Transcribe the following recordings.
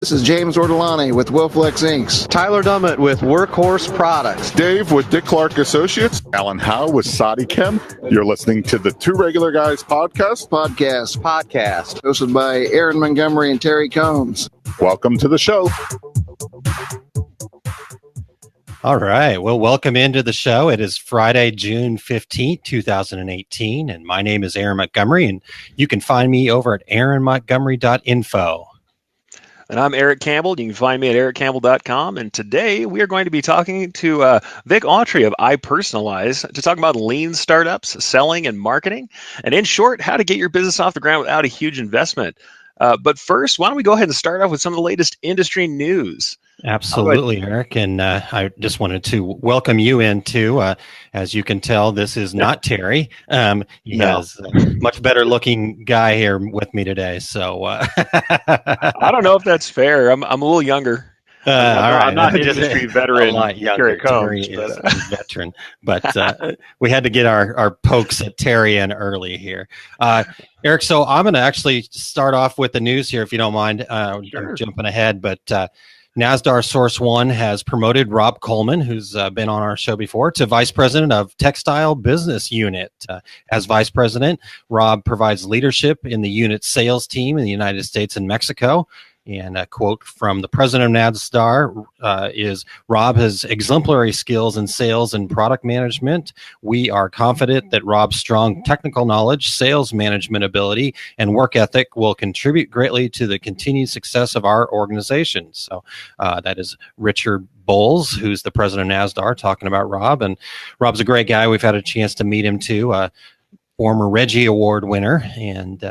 This is James Ortolani with Wilflex Inc. Tyler Dummett with Workhorse Products. Dave with Dick Clark Associates. Alan Howe with Sadi Chem. You're listening to the Two Regular Guys podcast. Hosted by Aaron Montgomery and Terry Combs. Welcome to the show. All right. Well, welcome into the show. It is Friday, June 15th, 2018. And my name is Aaron Montgomery. And you can find me over at aaronmontgomery.info. And I'm Eric Campbell. You can find me at ericcampbell.com. And today we are going to be talking to Vic Autry of iPersonalize to talk about lean startups, selling, and marketing. And in short, how to get your business off the ground without a huge investment. But first, why don't we go ahead and start off with some of the latest industry news? Absolutely, Eric. And I just wanted to welcome you in too. As you can tell, this is not Terry. He has a much better looking guy here with me today. So I don't know if that's fair. I'm a little younger. I'm not an industry veteran. A lot younger. Terry is a veteran, but we had to get our pokes at Terry in early here. Eric, so I'm going to actually start off with the news here, if you don't mind. Sure. Jumping ahead, but NASDAR Source One has promoted Rob Coleman, who's been on our show before, to Vice President of Textile Business Unit. As Vice President, Rob provides leadership in the unit's sales team in the United States and Mexico. And a quote from the president of NASDAR is, Rob has exemplary skills in sales and product management. We are confident that Rob's strong technical knowledge, sales management ability, and work ethic will contribute greatly to the continued success of our organization. So that is Richard Bowles, who's the president of NASDAR, talking about Rob. And Rob's a great guy. We've had a chance to meet him too. Former Reggie Award winner. And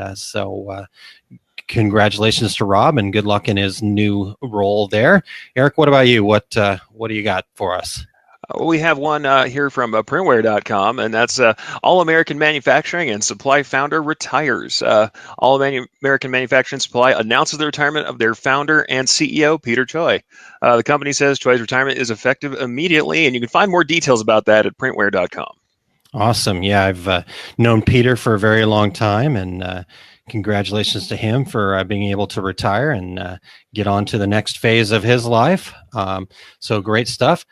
congratulations to Rob and good luck in his new role there. Eric, what about you? What do you got for us? We have one here from printware.com, and that's All American Manufacturing and Supply founder retires. All American Manufacturing Supply announces the retirement of their founder and CEO, Peter Choi. The company says Choi's retirement is effective immediately, and you can find more details about that at printware.com. Awesome. Yeah, I've known Peter for a very long time, and congratulations to him for being able to retire and get on to the next phase of his life. So great stuff.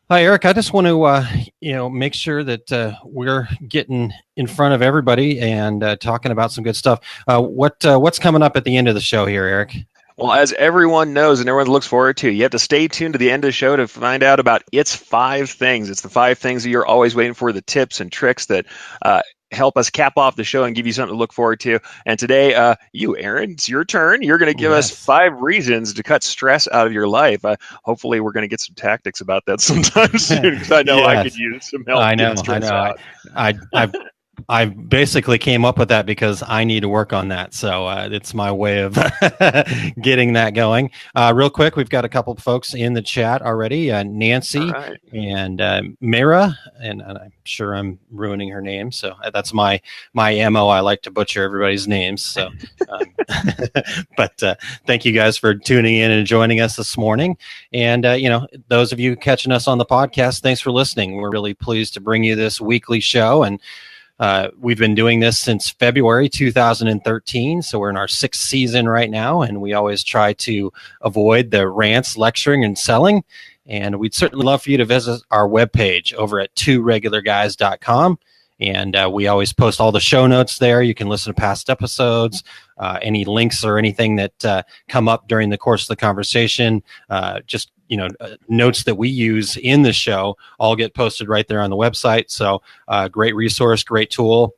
Hi, Eric. I just want to, make sure that we're getting in front of everybody and talking about some good stuff. What's coming up at the end of the show here, Eric? Well, as everyone knows and everyone looks forward to, you have to stay tuned to the end of the show to find out about It's 5 Things. It's the 5 things that you're always waiting for, the tips and tricks that help us cap off the show and give you something to look forward to. And today, Aaron, it's your turn. You're going to give us 5 reasons to cut stress out of your life. Hopefully, we're going to get some tactics about that sometime soon, because I know I could use some help. I know. I basically came up with that because I need to work on that. So it's my way of getting that going. Real quick, we've got a couple of folks in the chat already. Nancy and Mira, and I'm sure I'm ruining her name. So that's my MO. I like to butcher everybody's names. So, but thank you guys for tuning in and joining us this morning. And, those of you catching us on the podcast, thanks for listening. We're really pleased to bring you this weekly show. And we've been doing this since February 2013, so we're in our 6th season right now, and we always try to avoid the rants, lecturing, and selling. And we'd certainly love for you to visit our webpage over at tworegularguys.com. And we always post all the show notes there. You can listen to past episodes, any links or anything that come up during the course of the conversation. Notes that we use in the show all get posted right there on the website. So great resource, great tool.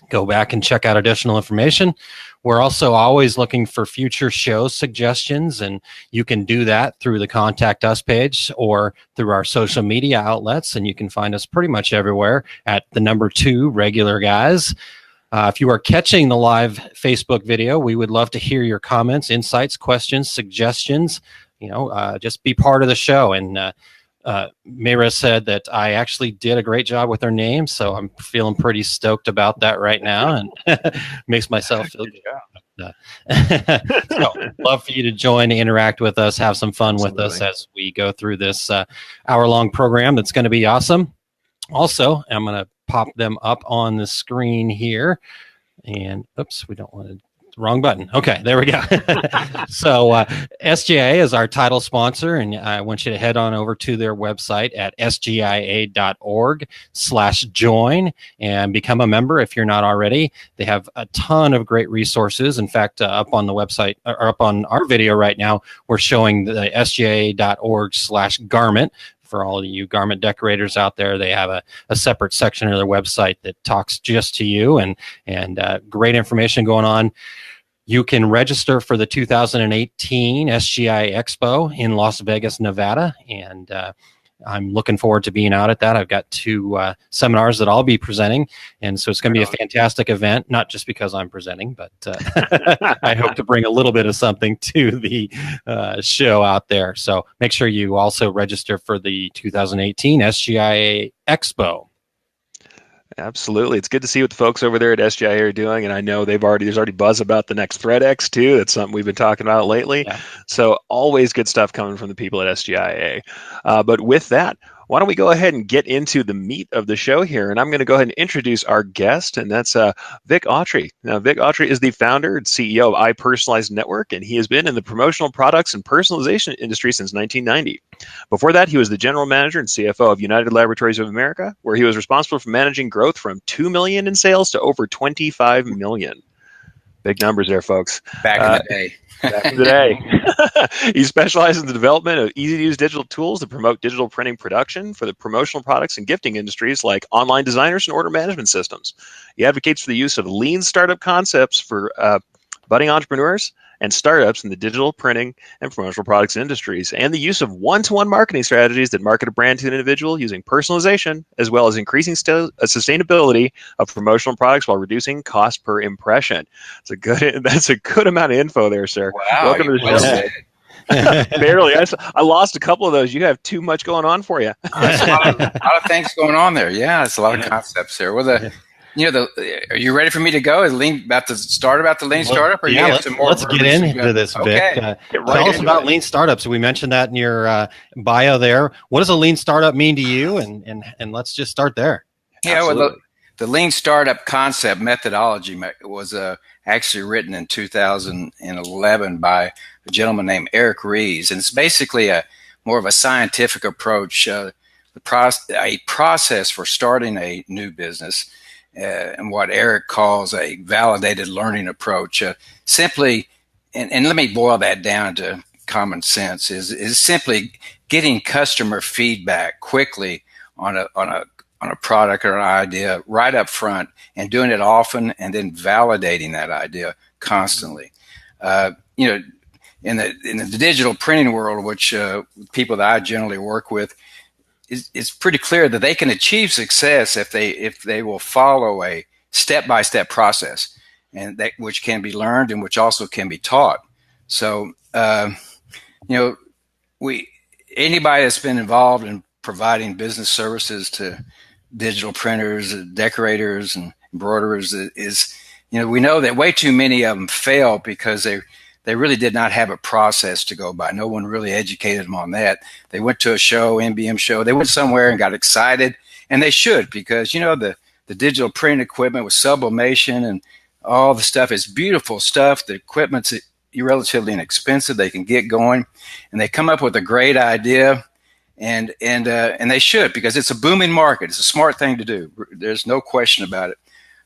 Go back and check out additional information. We're also always looking for future show suggestions, and you can do that through the Contact Us page or through our social media outlets, and you can find us pretty much everywhere at the number 2 Regular Guys. If you are catching the live Facebook video, we would love to hear your comments, insights, questions, suggestions. Just be part of the show. And Mira said that I actually did a great job with her name, so I'm feeling pretty stoked about that right now, and makes myself feel good. So, love for you to join, interact with us, have some fun with us as we go through this hour-long program that's going to be awesome. Also, I'm going to pop them up on the screen here, and oops, we don't want to Wrong button. Okay, there we go. So SGIA is our title sponsor, and I want you to head on over to their website at sgia.org/join and become a member if you're not already. They have a ton of great resources. In fact, up on the website or up on our video right now, we're showing the sgia.org/garment. For all of you garment decorators out there, they have a separate section of their website that talks just to you, and great information going on. You can register for the 2018 SGI Expo in Las Vegas, Nevada, and I'm looking forward to being out at that. I've got 2 seminars that I'll be presenting, and so it's going to be a fantastic event, not just because I'm presenting, but I hope to bring a little bit of something to the show out there. So make sure you also register for the 2018 SGIA Expo. Absolutely. It's good to see what the folks over there at SGIA are doing. And I know there's already buzz about the next ThreadX too. That's something we've been talking about lately. Yeah. So always good stuff coming from the people at SGIA. But with that, why don't we go ahead and get into the meat of the show here? And I'm going to go ahead and introduce our guest, and that's Vic Autry. Now, Vic Autry is the founder and CEO of iPersonalized Network, and he has been in the promotional products and personalization industry since 1990. Before that, he was the general manager and CFO of United Laboratories of America, where he was responsible for managing growth from $2 million in sales to over $25 million. Big numbers there, folks. Back in the day. Back in the day. He specializes in the development of easy-to-use digital tools to promote digital printing production for the promotional products and gifting industries like online designers and order management systems. He advocates for the use of lean startup concepts for budding entrepreneurs and startups in the digital printing and promotional products industries, and the use of one-to-one marketing strategies that market a brand to an individual using personalization, as well as increasing sustainability of promotional products while reducing cost per impression. That's a good amount of info there, sir. Wow, welcome to the show. Barely. I lost a couple of those. You have too much going on for you. There's a lot of things going on there. Yeah, it's a lot of concepts there. Well, are you ready for me to go? Is Lean about to start about the Lean Startup? Or yeah, let's get into this, Vic. Okay. Tell us about Lean Startups. We mentioned that in your bio there. What does a Lean Startup mean to you? And let's just start there. Yeah, well, the Lean Startup concept methodology was actually written in 2011 by a gentleman named Eric Ries, and it's basically more of a scientific approach, a process for starting a new business. And what Eric calls a validated learning approach. Simply, and let me boil that down to common sense, is simply getting customer feedback quickly on a product or an idea right up front, and doing it often, and then validating that idea constantly. In the digital printing world, which people that I generally work with, it's pretty clear that they can achieve success if they will follow a step-by-step process, and that which can be learned and which also can be taught. So, anybody that's been involved in providing business services to digital printers, decorators, and embroiderers we know that way too many of them fail because they really did not have a process to go by. No one really educated them on that. They went to a show, NBM show. They went somewhere and got excited, and they should, because, the digital printing equipment with sublimation and all the stuff is beautiful stuff. The equipment's relatively inexpensive. They can get going, and they come up with a great idea, and they should, because it's a booming market. It's a smart thing to do. There's no question about it.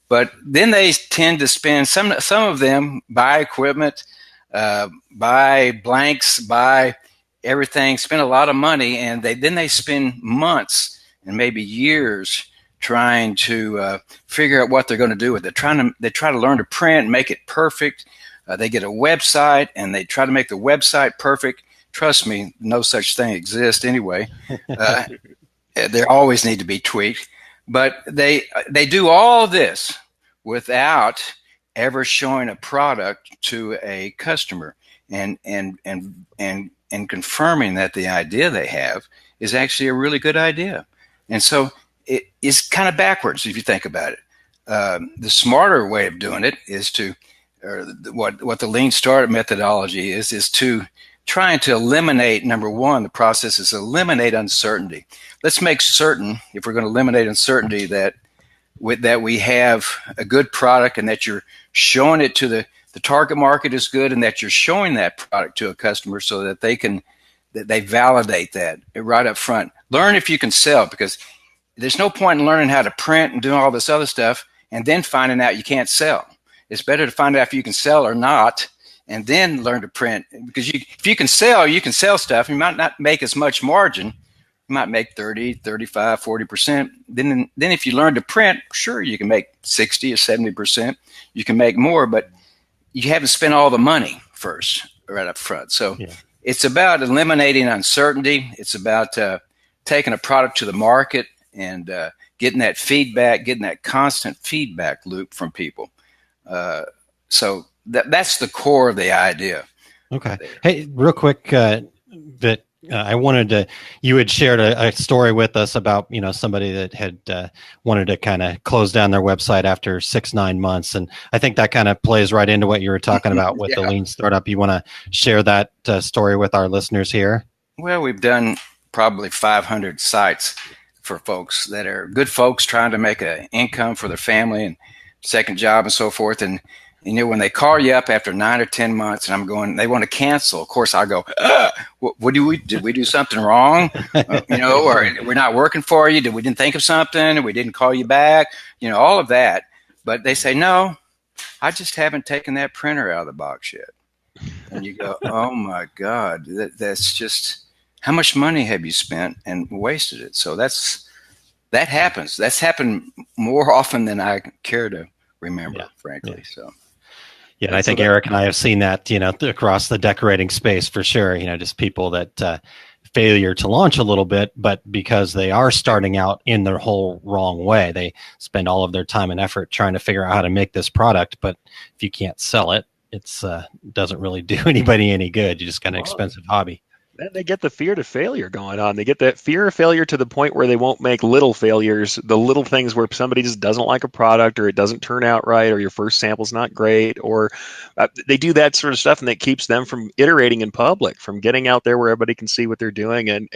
But then they tend to spend, some of them buy equipment, buy blanks, buy everything, spend a lot of money, and they spend months and maybe years trying to figure out what they're going to do with it. They try to learn to print and make it perfect. They get a website and they try to make the website perfect. Trust me, no such thing exists anyway. There always need to be tweaked, but they do all this without ever showing a product to a customer and confirming that the idea they have is actually a really good idea. And so it is kind of backwards if you think about it. The smarter way of doing it is what the Lean Startup methodology is to trying to eliminate, number one, the process is eliminate uncertainty. Let's make certain, if we're going to eliminate uncertainty, that we have a good product and that you're showing it to the the target market is good and that you're showing that product to a customer so that they validate that right up front. Learn if you can sell, because there's no point in learning how to print and doing all this other stuff and then finding out you can't sell. It's better to find out if you can sell or not and then learn to print, because if you can sell stuff. You might not make as much margin. You might make 30, 35, 40%. Then if you learn to print, sure, you can make 60 or 70%. You can make more, but you haven't spent all the money first right up front. So It's about eliminating uncertainty. It's about taking a product to the market and getting that feedback, getting that constant feedback loop from people. So that's the core of the idea. Okay. Hey, real quick, I wanted to, you had shared a story with us about, somebody that had wanted to kind of close down their website after 6-9 months. And I think that kind of plays right into what you were talking about with the Lean Startup. You want to share that story with our listeners here? Well, we've done probably 500 sites for folks that are good folks trying to make an income for their family and second job and so forth. And when they call you up after 9 or 10 months and I'm going, they want to cancel. Of course, I go, what did we do something wrong? Or we're not working for you. We didn't think of something? Or we didn't call you back? All of that. But they say, no, I just haven't taken that printer out of the box yet. And you go, oh my God, that's just, how much money have you spent and wasted it? So that happens. That's happened more often than I care to remember, frankly. So. Yeah, and I think Eric and I have seen that, across the decorating space for sure. Just people that failure to launch a little bit, but because they are starting out in their whole wrong way, they spend all of their time and effort trying to figure out how to make this product. But if you can't sell it, it's doesn't really do anybody any good. You just got an expensive hobby. Then they get the fear to failure going on. They get that fear of failure to the point where they won't make little failures, the little things where somebody just doesn't like a product or it doesn't turn out right or your first sample's not great, or they do that sort of stuff, and that keeps them from iterating in public, from getting out there where everybody can see what they're doing and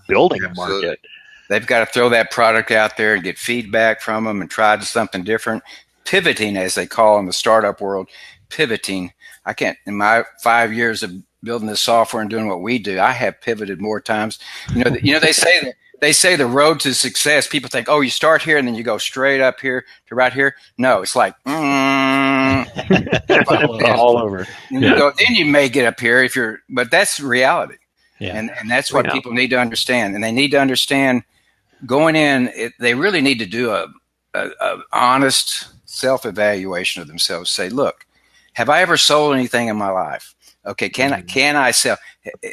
building a market. They've got to throw that product out there and get feedback from them and try something different. Pivoting, as they call in the startup world, pivoting. I can't, in my 5 years of building this software and doing what we do, I have pivoted more times. They say the road to success, people think, oh, you start here and then you go straight up here to right here. No, it's like all over. And then you may get up here but that's reality. Yeah. And that's what people need to understand. And they need to understand going in, they really need to do a honest self-evaluation of themselves. Say, look, have I ever sold anything in my life? Okay, can I sell?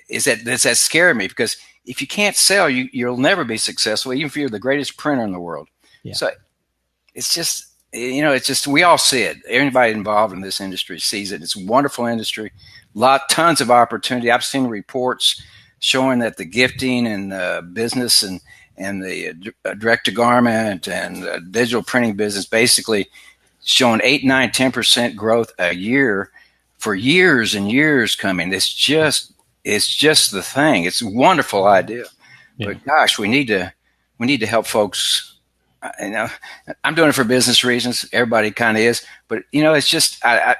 Does that scare me? Because if you can't sell, you'll never be successful, even if you're the greatest printer in the world. Yeah. So it's just we all see it. Everybody involved in this industry sees it. It's a wonderful industry, tons of opportunity. I've seen reports showing that the gifting and business and the direct to garment and digital printing business basically showing 8, 9, 10% growth a year for years and years coming. It's just the thing. It's a wonderful idea, but gosh, we need to help folks. I'm doing it for business reasons. Everybody kind of is, but it's just I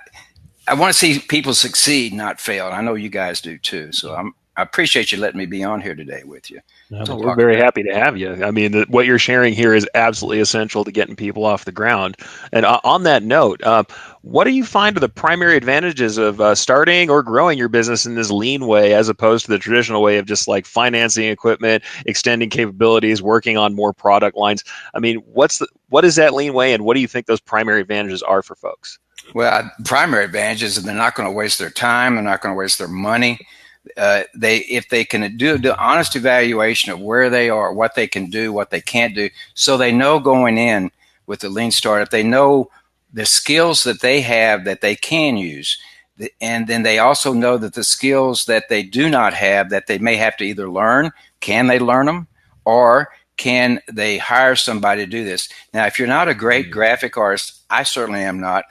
want to see people succeed, not fail. And I know you guys do too. So I appreciate you letting me be on here today with you. We're very happy to have you. I mean, what you're sharing here is absolutely essential to getting people off the ground. And on that note, what do you find are the primary advantages of starting or growing your business in this lean way, as opposed to the traditional way of just like financing equipment, extending capabilities, working on more product lines? I mean, what is that lean way, and what do you think those primary advantages are for folks? Well, primary advantages is they're not going to waste their time. They're not going to waste their money. If they can do the honest evaluation of where they are, what they can do, what they can't do, so they know going in with the Lean Startup, they know the skills that they have that they can use, and then they also know that the skills that they do not have that they may have to either learn, can they learn them, or can they hire somebody to do this? Now, if you're not a great graphic artist, I certainly am not.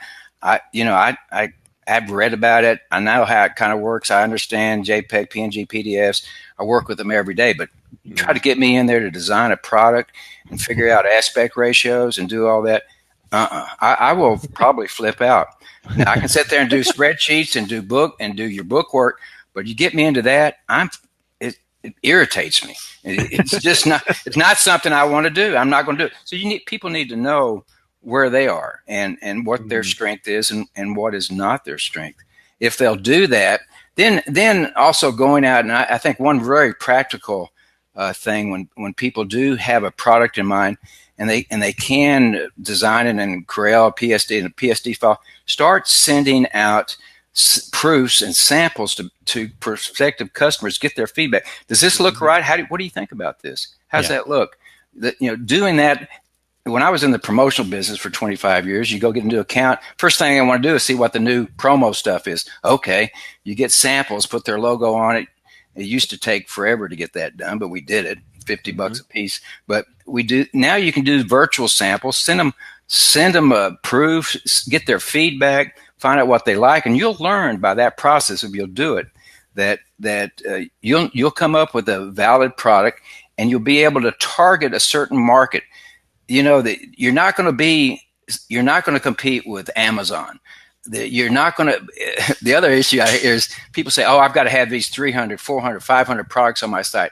I've read about it. I know how it kind of works. I understand JPEG, PNG, PDFs. I work with them every day, but try to get me in there to design a product and figure out aspect ratios and do all that. I will probably flip out. Now, I can sit there and do spreadsheets and do your book work, but you get me into that, it irritates me. It's just not. It's not something I want to do. I'm not going to do it. So people need to know where they are and what their strength is and what is not their strength. If they'll do that, then also going out, and I think one very practical thing when people do have a product in mind and they can design it in Corel, PSD, and a PSD file, start sending out proofs and samples to prospective customers, get their feedback. Does this look right? What do you think about this? How's that look? Doing that. When I was in the promotional business for 25 years, you go get a new account. First thing I want to do is see what the new promo stuff is. Okay, you get samples, put their logo on it. It used to take forever to get that done, but we did it, $50 a piece. But we do now. You can do virtual samples. Send them a proof, get their feedback, find out what they like, and you'll learn by that process if you'll do it that you'll come up with a valid product, and you'll be able to target a certain market. That you're not going to compete with Amazon. You're not going to. The other issue I hear is people say, "Oh, I've got to have these 300, 400, 500 products on my site."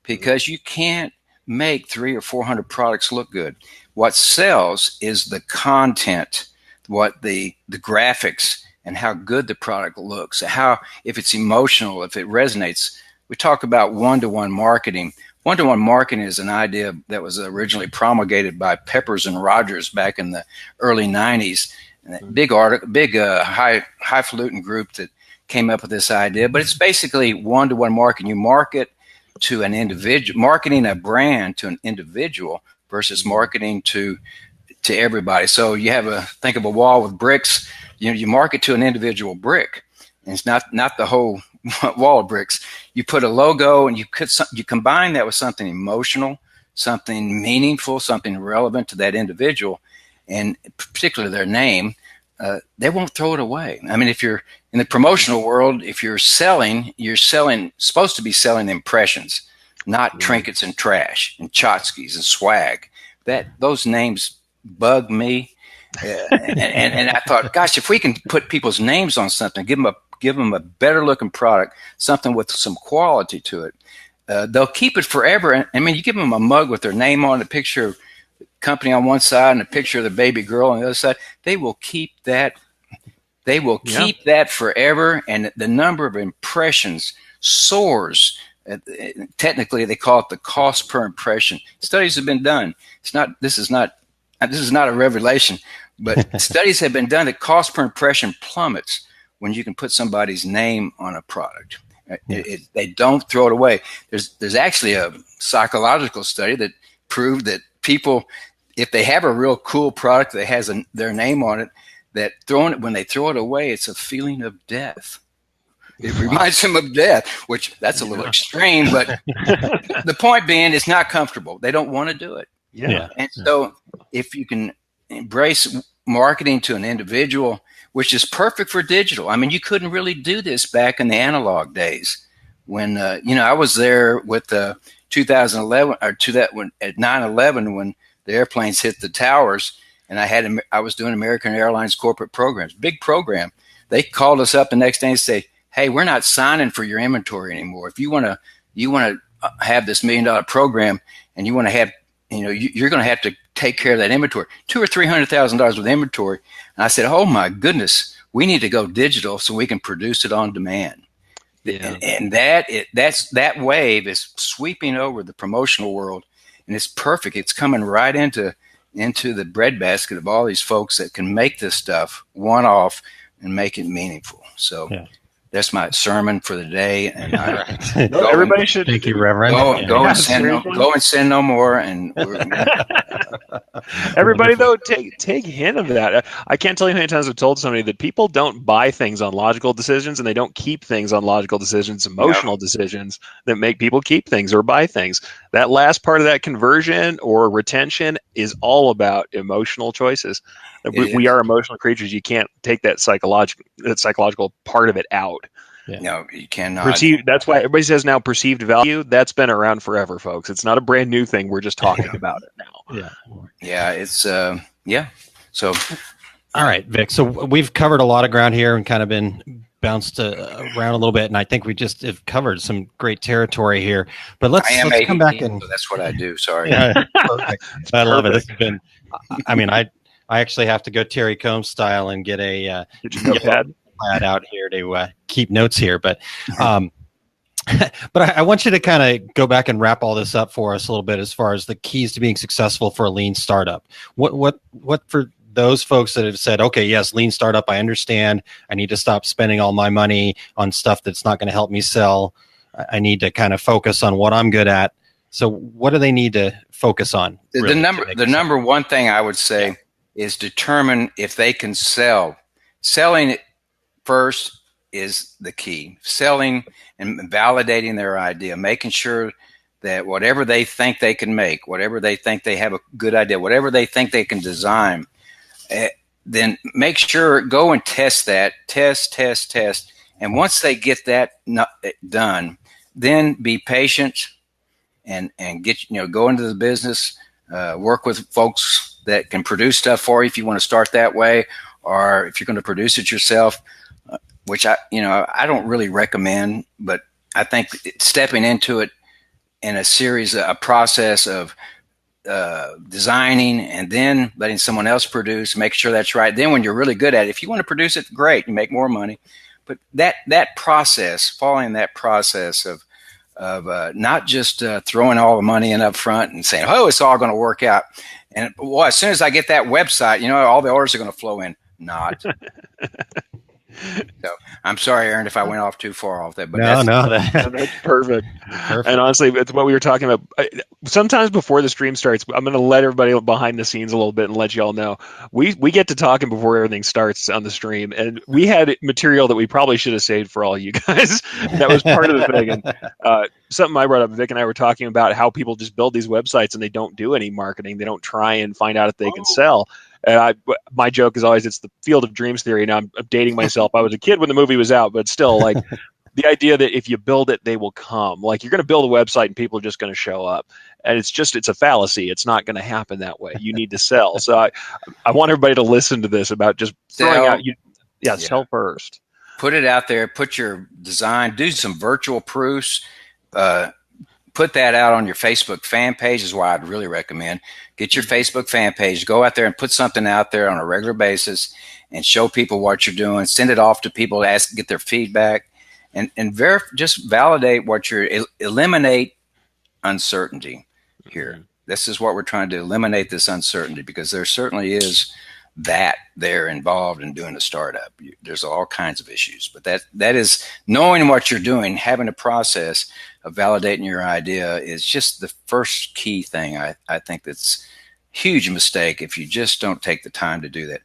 Because you can't make 300 or 400 products look good. What sells is the content, what the graphics, and how good the product looks. If it's emotional, if it resonates. We talk about one-to-one marketing. One-to-one marketing is an idea that was originally promulgated by Peppers and Rogers back in the early 90s. Big highfalutin group that came up with this idea. But it's basically one-to-one marketing. You market to an individual, marketing a brand to an individual versus marketing to everybody. So you think of a wall with bricks. You market to an individual brick. And it's not the whole wall of bricks. You put a logo and you combine that with something emotional, something meaningful, something relevant to that individual, and particularly their name. They won't throw it away. I mean, if you're in the promotional world, if you're supposed to be selling impressions, not trinkets and trash and tchotchkes and swag. Those names bug me. And I thought, gosh, if we can put people's names on something, give them a better looking product, something with some quality to it, they'll keep it forever. I mean, you give them a mug with their name on, a picture of the company on one side and a picture of the baby girl on the other side. They will keep that. They will keep that forever, and the number of impressions soars. Technically, they call it the cost per impression. Studies have been done. This is not a revelation, but studies have been done that cost per impression plummets when you can put somebody's name on a product. They don't throw it away. There's actually a psychological study that proved that people, if they have a real cool product that has their name on it, that when they throw it away, it's a feeling of death. It reminds them of death, which that's a little extreme, but the point being, it's not comfortable. They don't want to do it. Yeah. And so if you can embrace marketing to an individual, which is perfect for digital. I mean, you couldn't really do this back in the analog days when, I was there with 2011 or at 9/11 when the airplanes hit the towers, and I was doing American Airlines corporate programs, big program. They called us up the next day and say, "Hey, we're not signing for your inventory anymore. If you want to have this $1 million program, and you want to have, you're going to have to take care of that inventory, $200,000 or $300,000 with inventory." And I said, "Oh my goodness, we need to go digital so we can produce it on demand." Yeah. And that wave is sweeping over the promotional world, and it's perfect. It's coming right into the breadbasket of all these folks that can make this stuff one off and make it meaningful. So. Yeah. That's my sermon for the day, and everybody should. Thank you, Reverend. Go and sin no more. And everybody, though, take hint of that. I can't tell you how many times I've told somebody that people don't buy things on logical decisions, and they don't keep things on logical decisions, emotional decisions that make people keep things or buy things. That last part of that conversion or retention is all about emotional choices. We are emotional creatures. You can't take that psychological part of it out. Yeah. No, you cannot. That's why everybody says now perceived value. That's been around forever, folks. It's not a brand new thing. We're just talking about it now. Yeah. It's Yeah. So, all right, Vic. So we've covered a lot of ground here and kind of been bounced around a little bit, and I think we just have covered some great territory here. But let's come back and so that's what I do. Sorry. Yeah, I love it. This has been. I mean, I actually have to go Terry Combs style and get a pad out here to keep notes here, but. But I want you to kind of go back and wrap all this up for us a little bit as far as the keys to being successful for a lean startup. What for those folks that have said, okay, yes, lean startup, I understand. I need to stop spending all my money on stuff that's not going to help me sell. I need to kind of focus on what I'm good at. So what do they need to focus on? The number one thing I would say is determine if they can sell. Selling it first is the key. Selling and validating their idea, making sure that whatever they think they can make, whatever they think they have a good idea, whatever they think they can design, then make sure, go and test that, test. And once they get that done, then be patient and get, go into the business, work with folks that can produce stuff for you if you want to start that way, or if you're going to produce it yourself, which I don't really recommend, but I think stepping into it in a process of designing and then letting someone else produce, make sure that's right. Then when you're really good at it, if you want to produce it, great, you make more money. But that process, following that process of not just throwing all the money in up front and saying, oh, it's all going to work out. And well, as soon as I get that website, all the orders are going to flow in. Not. So I'm sorry, Aaron, if I went off too far off that. But that's perfect. And honestly, it's what we were talking about. Sometimes before the stream starts, I'm going to let everybody behind the scenes a little bit and let you all know. We get to talking before everything starts on the stream, and we had material that we probably should have saved for all you guys. That was part of the thing. And something I brought up, Vic and I were talking about how people just build these websites and they don't do any marketing. They don't try and find out if they can sell. And my joke is always, it's the field of dreams theory. Now I'm dating myself. I was a kid when the movie was out, but still, like the idea that if you build it, they will come. Like you're going to build a website and people are just going to show up. And it's a fallacy. It's not going to happen that way. You need to sell. So I want everybody to listen to this about just throwing out. Sell first. Put it out there. Put your design. Do some virtual proofs. Put that out on your Facebook fan page is what I'd really recommend. Get your Facebook fan page. Go out there and put something out there on a regular basis and show people what you're doing. Send it off to people to get their feedback, and just validate what eliminate uncertainty here. This is what we're trying to eliminate, this uncertainty, because there certainly is that they're involved in doing a startup. There's all kinds of issues, but that is knowing what you're doing, having a process of validating your idea is just the first key thing. I think that's a huge mistake if you just don't take the time to do that.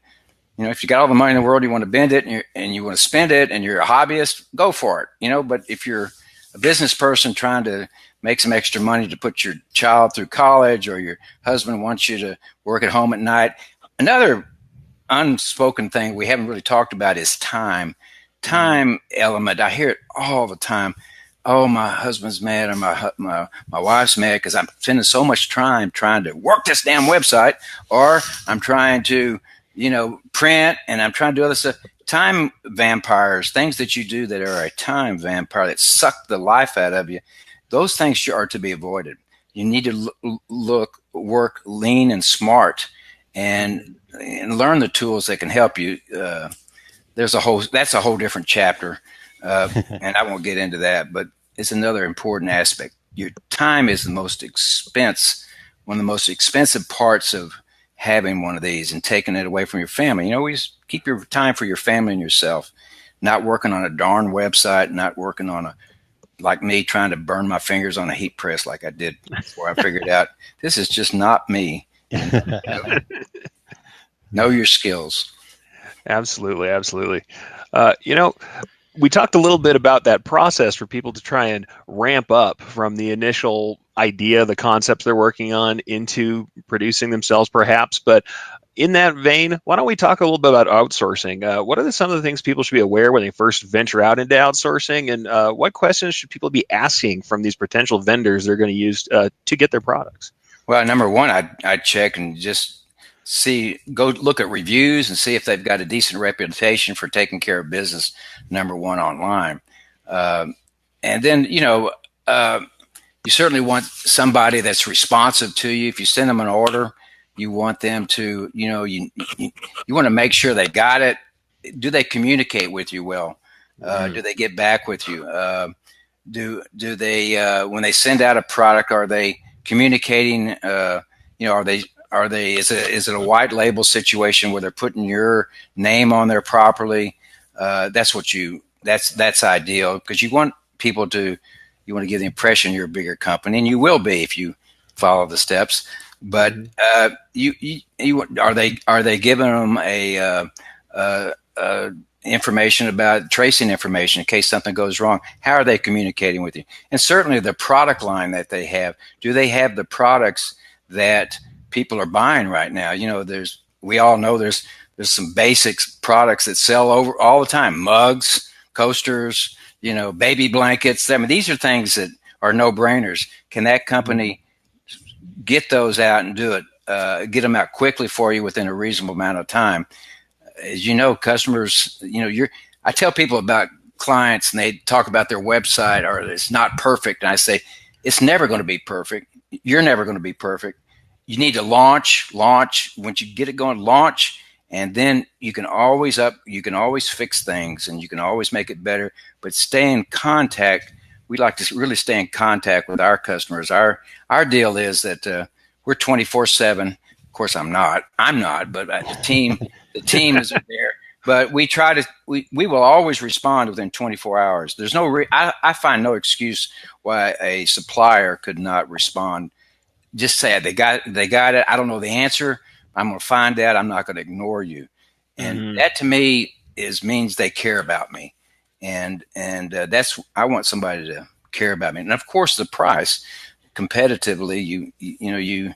If you got all the money in the world, you want to bend it and you want to spend it and you're a hobbyist, go for it. But if you're a business person trying to make some extra money to put your child through college, or your husband wants you to work at home at night, another unspoken thing we haven't really talked about is time element. I hear it all the time. Oh, my husband's mad, or my wife's mad because I'm spending so much time trying to work this damn website, or I'm trying to print, and I'm trying to do other stuff. Time vampires, things that you do that are a time vampire that suck the life out of you, those things are to be avoided. You need to work lean and smart, and learn the tools that can help you. That's a whole different chapter, and I won't get into that, but it's another important aspect. Your time is one of the most expensive parts of having one of these and taking it away from your family. Always keep your time for your family and yourself, not working on a darn website, not working on like me trying to burn my fingers on a heat press like I did before I figured out this is just not me. Know your skills. Absolutely. We talked a little bit about that process for people to try and ramp up from the initial idea, the concepts they're working on, into producing themselves perhaps. But in that vein, why don't we talk a little bit about outsourcing? What are some of the things people should be aware when they first venture out into outsourcing? And what questions should people be asking from these potential vendors they're going to use to get their products? Well, number one, I'd check and just go look at reviews and see if they've got a decent reputation for taking care of business, number one, online. And then, you certainly want somebody that's responsive to you. If you send them an order, you want them to, you want to make sure they got it. Do they communicate with you well? Do they get back with you? Do they, when they send out a product, are they communicating, is it a white label situation where they're putting your name on there properly? That's ideal, because you want people to, you want to give the impression you're a bigger company, and you will be if you follow the steps. But are they giving them information about tracing information in case something goes wrong? How are they communicating with you? And certainly the product line that they have, do they have the products that people are buying right now? We all know there's some basics products that sell over all the time: mugs, coasters, baby blankets. I mean, these are things that are no-brainers. Can that company get those out and do it, get them out quickly for you within a reasonable amount of time? As you know, customers, I tell people about clients and they talk about their website, or it's not perfect. And I say, it's never going to be perfect. You're never going to be perfect. You need to launch. Once you get it going, launch. And then you can always fix things, and you can always make it better, but stay in contact. We like to really stay in contact with our customers. Our deal is that we're 24/7. Of course, I'm not, but the team is there. But we try to, we will always respond within 24 hours. There's I find no excuse why a supplier could not respond. Just say they got it. I don't know the answer. I'm going to find out. I'm not going to ignore you. And that to me means they care about me. And I want somebody to care about me. And of course, the price, competitively, you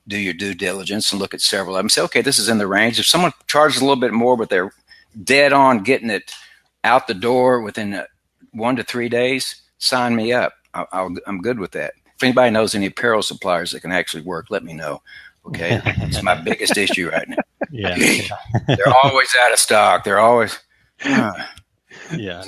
do your due diligence and look at several of them. Say, okay, this is in the range. If someone charges a little bit more, but they're dead on getting it out the door within 1 to 3 days, sign me up. I'm good with that. If anybody knows any apparel suppliers that can actually work, let me know. Okay, it's my biggest issue right now. Yeah. They're always out of stock. They're always. Yeah.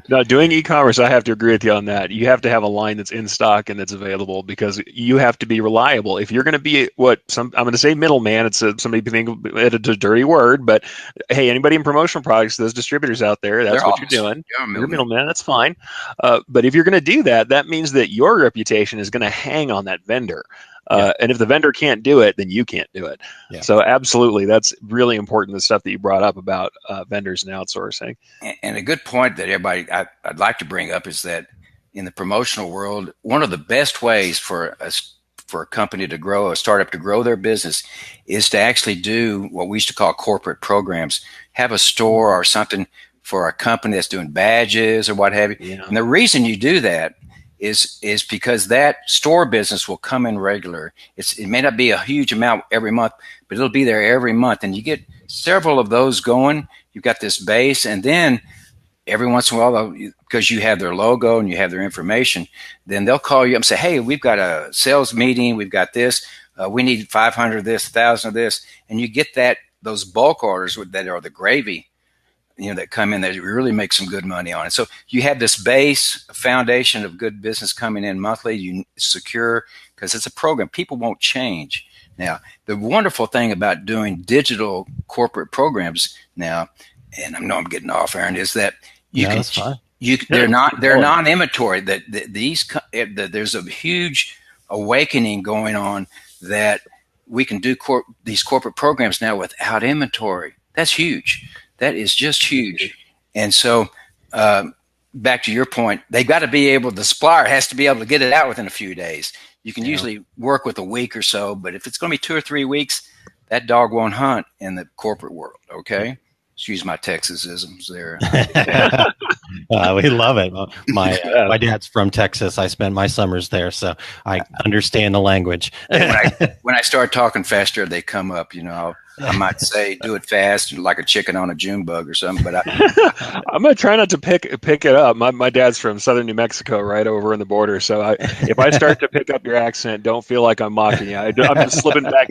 No, doing e-commerce, I have to agree with you on that. You have to have a line that's in stock and that's available, because you have to be reliable. If you're going to be I'm going to say middleman, somebody think it's a dirty word, but hey, anybody in promotional products, those distributors out there, that's what you're doing. You're a middleman, that's fine. But if you're going to do that, that means that your reputation is going to hang on that vendor. And if the vendor can't do it, then you can't do it. Yeah. So absolutely, that's really important, the stuff that you brought up about vendors and outsourcing. And a good point that I'd like to bring up is that in the promotional world, one of the best ways for a company to grow, a startup to grow their business, is to actually do what we used to call corporate programs. Have a store or something for a company that's doing badges or what have you. Yeah. And the reason you do that is because that store business will come in regular. It may not be a huge amount every month, but it'll be there every month. And you get several of those going. You've got this base, and then every once in a while, because you have their logo and you have their information, then they'll call you up and say, hey, we've got a sales meeting. We've got this. We need 500 of this, 1,000 of this. And you get those bulk orders that are the gravy, that come in, that you really make some good money on it. So you have this base, a foundation of good business coming in monthly. You secure, because it's a program. People won't change. Now, the wonderful thing about doing digital corporate programs now, and I know I'm getting off, Aaron, is that they're non-inventory. There's a huge awakening going on that we can do these corporate programs now without inventory. That's huge. That is just huge. And so back to your point, they've got to be able, the supplier has to be able to get it out within a few days. You can usually work with a week or so, but if it's going to be 2 or 3 weeks, that dog won't hunt in the corporate world. Okay. Excuse my Texasisms there. We love it. My dad's from Texas. I spent my summers there, so I understand the language. When I start talking faster, they come up. I might say, "Do it fast," like a chicken on a June bug or something. But I'm gonna try not to pick it up. My dad's from southern New Mexico, right over in the border. So if I start to pick up your accent, don't feel like I'm mocking you. I'm just slipping back.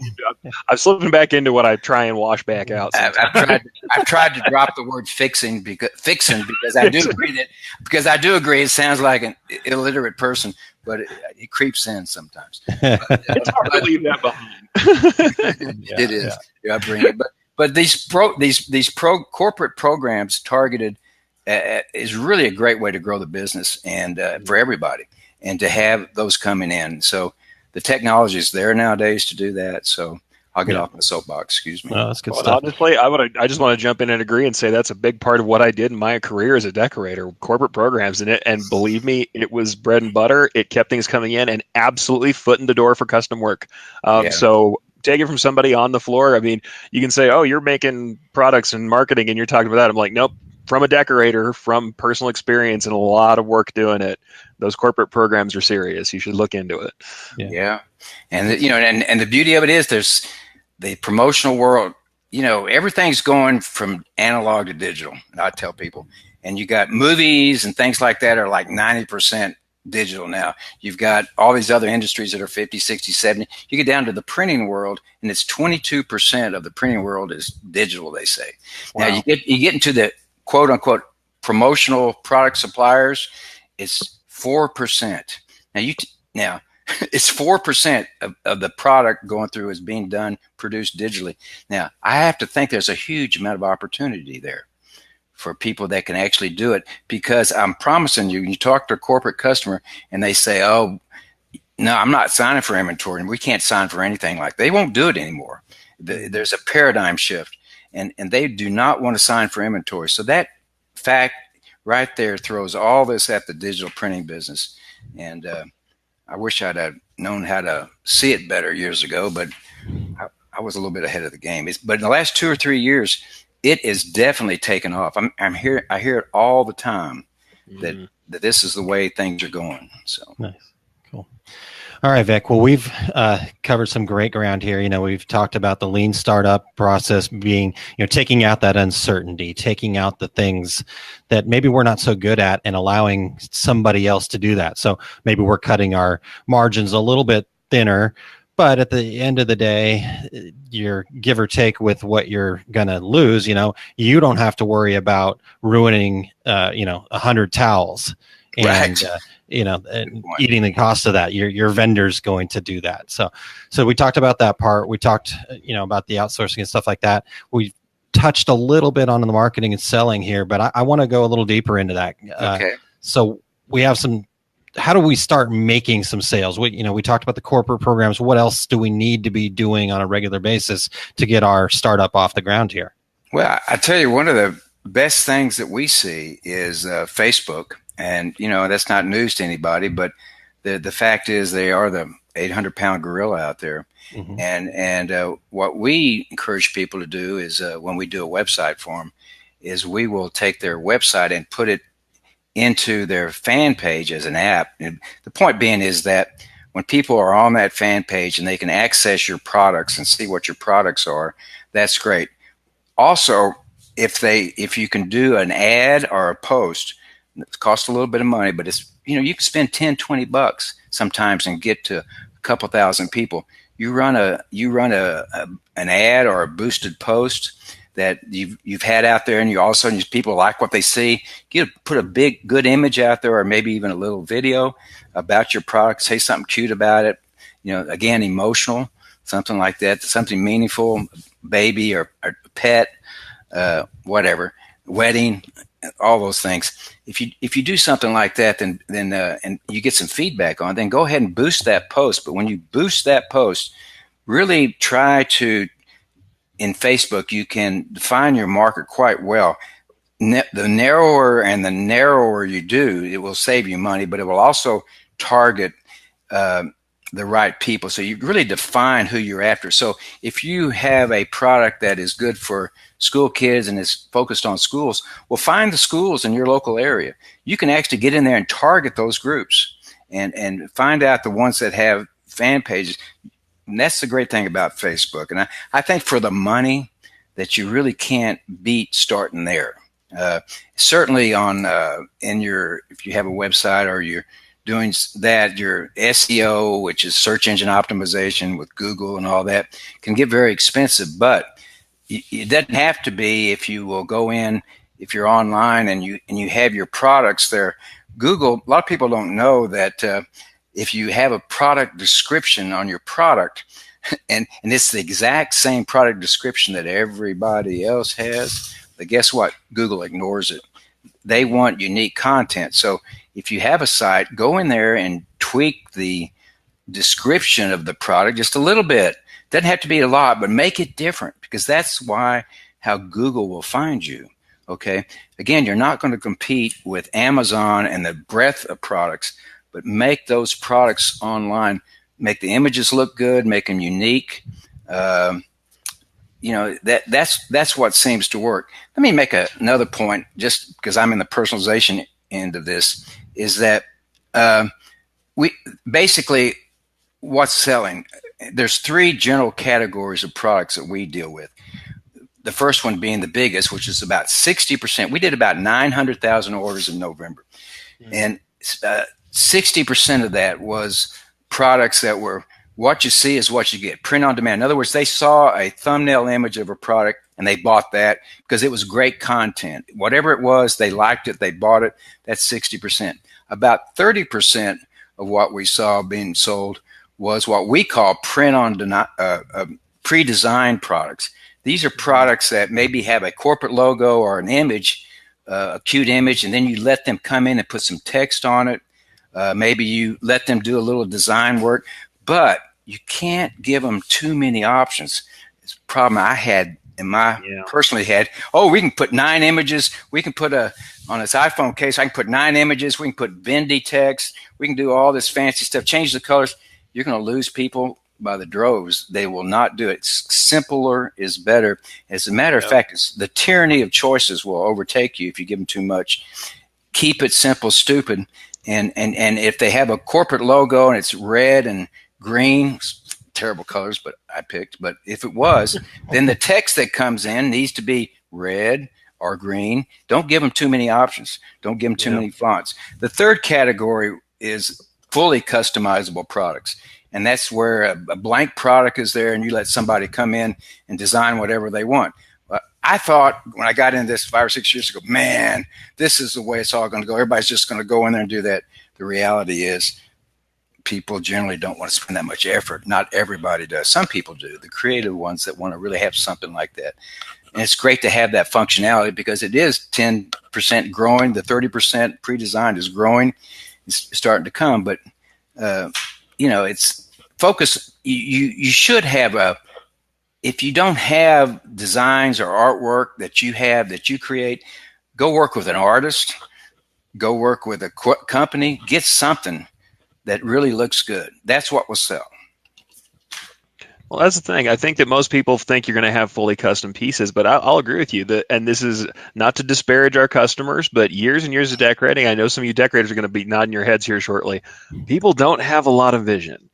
I'm slipping back into what I try and wash back out. I've tried to drop the word fixing because I do agree it sounds like an illiterate person, but it creeps in sometimes. It's hard to leave that behind. It is. Yeah, I bring it. But these corporate programs targeted is really a great way to grow the business and for everybody, and to have those coming in. So the technology is there nowadays to do that. So I'll get off the soapbox. Excuse me. Oh, that's good stuff. Honestly, I just want to jump in and agree and say that's a big part of what I did in my career as a decorator, corporate programs in it. And believe me, it was bread and butter. It kept things coming in and absolutely foot in the door for custom work. So take it from somebody on the floor. I mean, you can say, "Oh, you're making products and marketing and you're talking about that." I'm like, nope. From a decorator, from personal experience and a lot of work doing it, those corporate programs are serious. You should look into it. Yeah. And and the beauty of it is there's the promotional world, everything's going from analog to digital. I tell people, and you got movies and things like that are like 90% digital now. You've got all these other industries that are 50, 60, 70. You get down to the printing world and it's 22% of the printing world is digital, they say. Wow. Now you get into the quote unquote promotional product suppliers, it's 4%. Now it's 4% of the product going through is being produced digitally. Now I have to think there's a huge amount of opportunity there for people that can actually do it, because I'm promising you talk to a corporate customer and they say, "Oh, no, I'm not signing for inventory and we can't sign for anything like that." They won't do it anymore. There's a paradigm shift and they do not want to sign for inventory. So that fact right there throws all this at the digital printing business. And I wish I'd have known how to see it better years ago, but I was a little bit ahead of the game. But in the last 2 or 3 years, it is definitely taken off. I hear it all the time that this is the way things are going. So nice, cool. All right, Vic. Well, we've covered some great ground here. We've talked about the lean startup process being, taking out that uncertainty, taking out the things that maybe we're not so good at and allowing somebody else to do that. So maybe we're cutting our margins a little bit thinner, but at the end of the day, you're give or take with what you're going to lose. You don't have to worry about ruining, 100 towels and, right. And eating the cost of that. Your vendor's going to do that. So we talked about that part. We talked, about the outsourcing and stuff like that. We touched a little bit on the marketing and selling here, but I want to go a little deeper into that. Okay. So we have how do we start making some sales? We talked about the corporate programs. What else do we need to be doing on a regular basis to get our startup off the ground here? Well, I tell you, one of the best things that we see is Facebook. And, that's not news to anybody, but the fact is they are the 800-pound gorilla out there. Mm-hmm. And what we encourage people to do is when we do a website for them is we will take their website and put it into their fan page as an app. And the point being is that when people are on that fan page and they can access your products and see what your products are, that's great. Also, if you can do an ad or a post, it costs a little bit of money, but it's, you can spend $10-$20 sometimes and get to a couple thousand people. You run an ad or a boosted post that you've had out there, and you all of a sudden people like what they see. You put a big good image out there, or maybe even a little video about your product. Say something cute about it. Again, emotional, something like that, something meaningful, baby or pet, whatever, wedding, all those things. If you do something like that, then and you get some feedback on it, then go ahead and boost that post. But when you boost that post, really try to. In Facebook, you can define your market quite well. The narrower you do, it will save you money, but it will also target the right people. So you really define who you're after. So if you have a product that is good for school kids and is focused on schools, well, find the schools in your local area. You can actually get in there and target those groups and find out the ones that have fan pages. And that's the great thing about Facebook. And I think for the money that you really can't beat starting there. Certainly on if you have a website or you're doing that, your SEO, which is search engine optimization with Google and all that, can get very expensive. But it doesn't have to be if you will go in, if you're online and you have your products there. Google, a lot of people don't know that if you have a product description on your product, and it's the exact same product description that everybody else has, but guess what? Google ignores it. They want unique content. So if you have a site, go in there and tweak the description of the product just a little bit. Doesn't have to be a lot, but make it different, because that's how Google will find you. Okay. Again, you're not going to compete with Amazon and the breadth of products, but make those products online, make the images look good, make them unique. That's what seems to work. Let me make another point, just because I'm in the personalization end of this, is that we basically what's selling. There's 3 general categories of products that we deal with. The first one being the biggest, which is about 60%. We did about 900,000 orders in November, and 60% of that was products that were what you see is what you get, print on demand. In other words, they saw a thumbnail image of a product and they bought that because it was great content. Whatever it was, they liked it, they bought it. That's 60%. About 30% of what we saw being sold was what we call pre-designed products. These are products that maybe have a corporate logo or an image, a cute image, and then you let them come in and put some text on it. Maybe you let them do a little design work, but you can't give them too many options. It's a problem I had personally had. Oh, we can put 9 images. We can put on this iPhone case, I can put 9 images. We can put Vendy text. We can do all this fancy stuff, change the colors. You're going to lose people by the droves. They will not do it. Simpler is better. As a matter of fact, it's the tyranny of choices will overtake you if you give them too much. Keep it simple, stupid. And if they have a corporate logo and it's red and green, terrible colors, but I picked. But if it was, then the text that comes in needs to be red or green. Don't give them too many options. Don't give them too many fonts. The third category is fully customizable products. And that's where a blank product is there and you let somebody come in and design whatever they want. I thought when I got into this 5 or 6 years ago, man, this is the way it's all going to go. Everybody's just going to go in there and do that. The reality is people generally don't want to spend that much effort. Not everybody does. Some people do, the creative ones that want to really have something like that. And it's great to have that functionality because it is 10% growing. The 30% pre-designed is growing. It's starting to come. But, it's focus. You should have if you don't have designs or artwork that you create, go work with an artist, go work with a company, get something that really looks good. That's what will sell. Well, that's the thing. I think that most people think you're going to have fully custom pieces, but I'll agree with you. And this is not to disparage our customers, but years and years of decorating, I know some of you decorators are going to be nodding your heads here shortly. People don't have a lot of vision.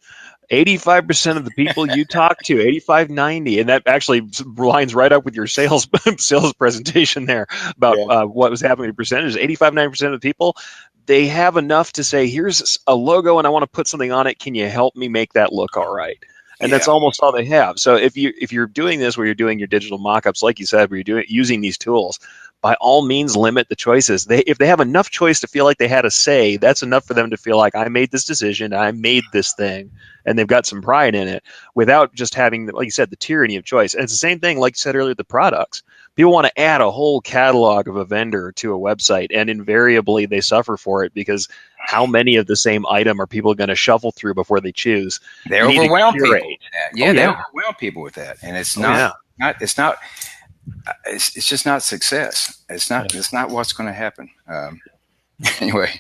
85% of the people you talk to, 85, 90, and that actually lines right up with your sales presentation there about what was happening with percentages. 85, 90% of the people, they have enough to say, here's a logo and I want to put something on it. Can you help me make that look all right? And that's almost all they have. So if you're doing this where you're doing your digital mock-ups, like you said, where you're using these tools, by all means limit the choices. If they have enough choice to feel like they had a say, that's enough for them to feel like I made this decision, I made this thing, and they've got some pride in it without just having, like you said, the tyranny of choice. And it's the same thing, like you said earlier, the products. People want to add a whole catalog of a vendor to a website, and invariably they suffer for it because how many of the same item are people going to shuffle through before they choose? They overwhelm people with that. They overwhelm people with that, and it's it's just not success. It's not what's going to happen. Anyway.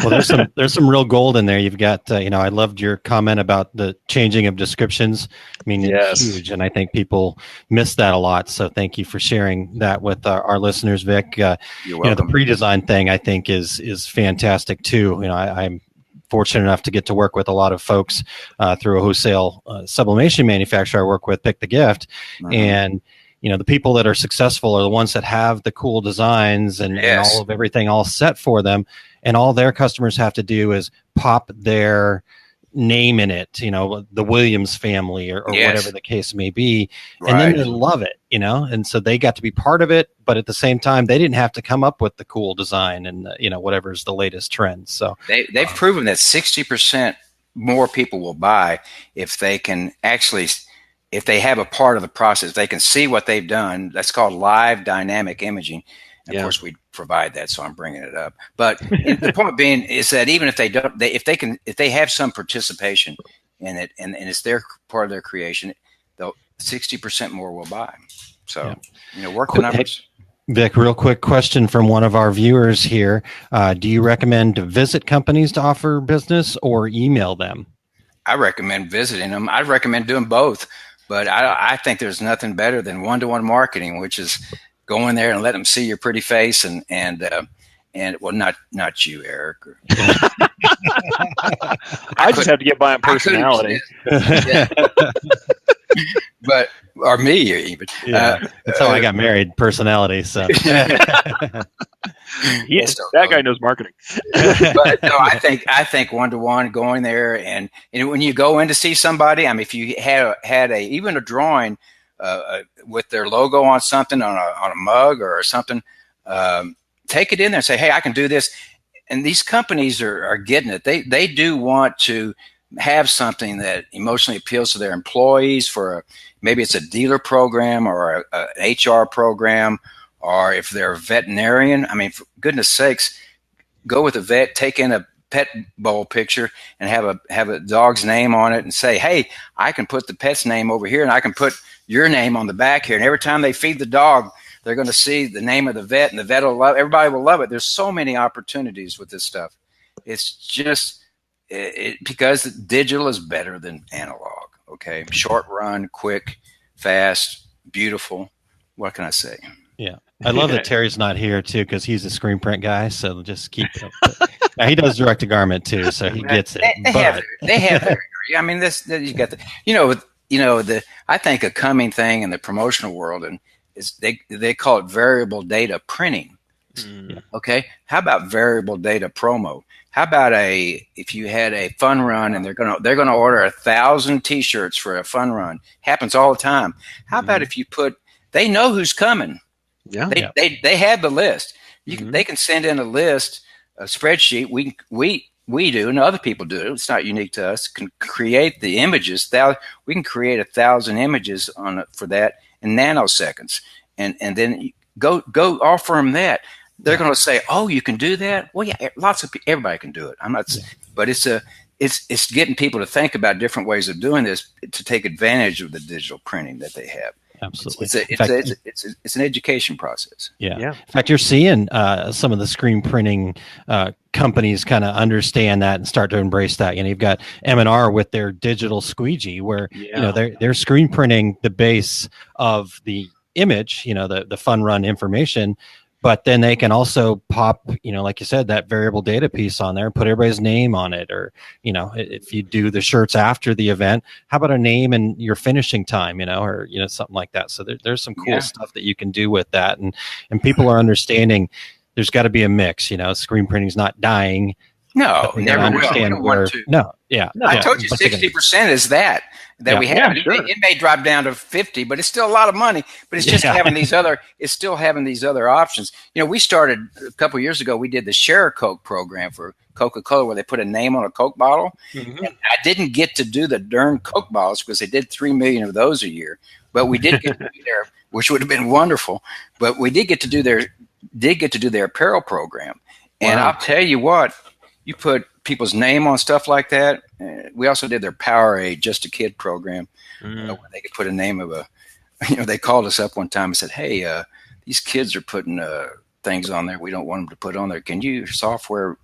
Well, there's some real gold in there. You've got I loved your comment about the changing of descriptions. I mean, Yes. it's huge, and I think people miss that a lot. So thank you for sharing that with our listeners, Vic. You're The welcome. pre-design thing I think is fantastic too. I'm fortunate enough to get to work with a lot of folks through a wholesale sublimation manufacturer I work with, Pick the Gift, Mhm. and the people that are successful are the ones that have the cool designs and Yes. all of everything all set for them, and all their customers have to do is pop their name in it, the Williams family or Yes. whatever the case may be, and then Right. they love it, and so they got to be part of it, but at the same time they didn't have to come up with the cool design and whatever's the latest trend. So They've proven that 60% more people will buy if they can actually, if they have a part of the process, they can see what they've done. That's called live dynamic imaging. And Yeah. Of course, we provide that, so I'm bringing it up. But the point being is that even if they don't, if they have some participation in it, and it's their part of their creation, they'll 60% more will buy. So work the numbers. Vic, real quick question from one of our viewers here. Do you recommend to visit companies to offer business or email them? I recommend visiting them. I recommend doing both, but I think there's nothing better than one-to-one marketing, which is go in there and let them see your pretty face and well, not you, Eric. I just have to get by on personality. But or me even. Yeah, that's how I got married. Personality. So Yes, that guy knows marketing. But no, I think one-to-one going there and when you go in to see somebody, I mean, if you had even a drawing with their logo on something on a mug or something, take it in there and say, hey, I can do this. And these companies are getting it. They do want to have something that emotionally appeals to their employees for maybe it's a dealer program or an HR program, or if they're a veterinarian. I mean, for goodness sakes, go with a vet, take in a pet bowl picture and have a dog's name on it and say, hey, I can put the pet's name over here and I can put your name on the back here. And every time they feed the dog, they're going to see the name of the vet, and the vet will love it. Everybody will love it. There's so many opportunities with this stuff. It's just because digital is better than analog. Okay, short run, quick, fast, beautiful. What can I say? yeah, I love that Terry's not here too because he's a screen print guy. So just keep. Now, he does direct to garment too, so he gets it. They have their. I mean, you got the. I think a coming thing in the promotional world and is they call it variable data printing. Okay, how about variable data promo? How about if you had a fun run and they're gonna order 1,000 T-shirts for a fun run? Happens all the time. How about if you they know who's coming? Yeah. They have the list. They can send in a list, a spreadsheet. We do, and other people do. It's not unique to us. Can create the images. We can create 1,000 images for that in nanoseconds, and then go offer them that. They're going to say, "Oh, you can do that." Well, yeah, everybody can do it. I'm not, but it's getting people to think about different ways of doing this to take advantage of the digital printing that they have. Absolutely. It's an education process. Yeah. In fact, you're seeing some of the screen printing companies kind of understand that and start to embrace that. You've got M&R with their digital squeegee, where they're screen printing the base of the image, the fun run information. But then they can also pop, like you said, that variable data piece on there and put everybody's name on it. Or, if you do the shirts after the event, how about a name and your finishing time, or, something like that. So there's some cool stuff that you can do with that. And people are understanding there's got to be a mix, screen printing is not dying. No, never understand will. where, no, yeah. I told you 60% is that we have. Yeah, sure. It may drop down to 50, but it's still a lot of money. But it's just having these other. It's still having these other options. We started a couple of years ago. We did the Share a Coke program for Coca-Cola, where they put a name on a Coke bottle. And I didn't get to do the darn Coke bottles because they did 3 million of those a year. But we did get to be there, which would have been wonderful. But we did get to do their apparel program. And I'll tell you what. You put people's name on stuff like that. We also did their Powerade Just a Kid program, where they could put a name of they called us up one time and said, hey, these kids are putting things on there we don't want them to put on there. Can you software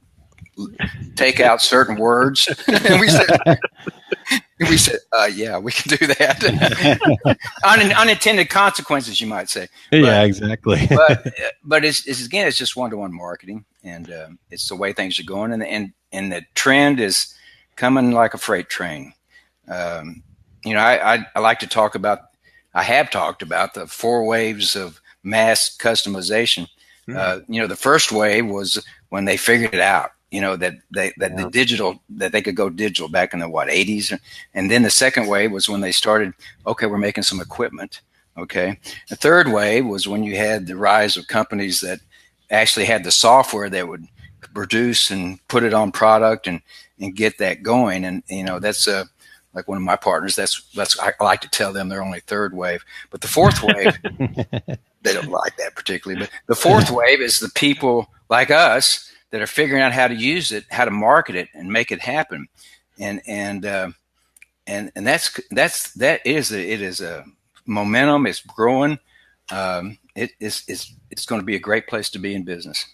take out certain words. And we said, yeah, we can do that. Unintended consequences, you might say. Yeah, exactly. but it's again, it's just one-to-one marketing, and it's the way things are going, and the trend is coming like a freight train. I like to talk about. I have talked about the 4 waves of mass customization. The first wave was when they figured it out. The digital, that they could go digital back in the 80s. And then the second wave was when they started, okay, we're making some equipment. Okay. The third wave was when you had the rise of companies that actually had the software that would produce and put it on product and get that going. And, that's like one of my partners, I like to tell them they're only third wave. But the fourth wave, they don't like that particularly. But the fourth wave is the people like us that are figuring out how to use it, how to market it, and make it happen. And that is a momentum. It's growing. It's going to be a great place to be in business.